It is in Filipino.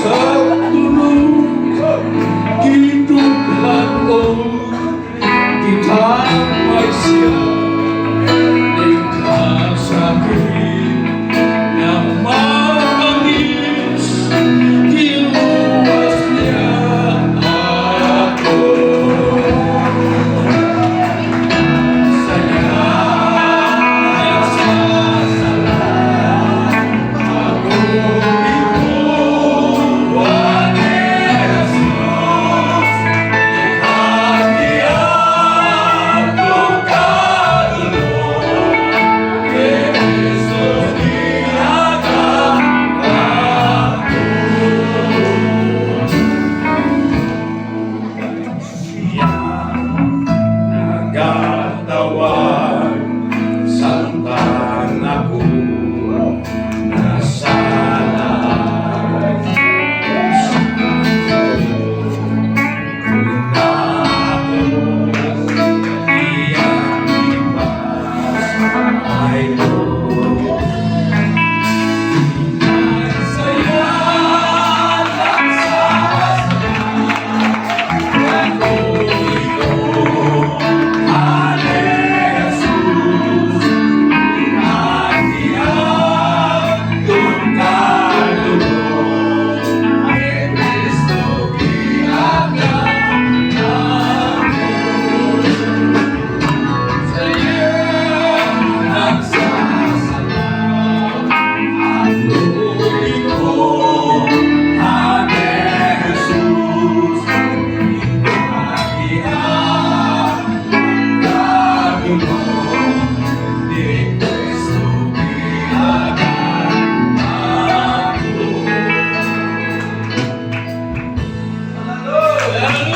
sa tulog, kitughan o kitang may siya, ikasakit na matamis, kiluwas niya ako. Saya nagsasalang ako ikuha ni Jesus, ikhan niya akong kaluluwa, ni Jesus niyagang ako. Siya nagatawag, santan ako nasalaan. Una ako iyang ibas, my Lord. Saya nagsasalang ako ikuha ni Jesus, ikhan niya akong kaluluwa, ni Kristo niyagang ako. Saya nagsasalang ako ikuha ni Jesus, ikhan niya akong kaluluwa, ni Kristo niyagang ako. Hallelujah!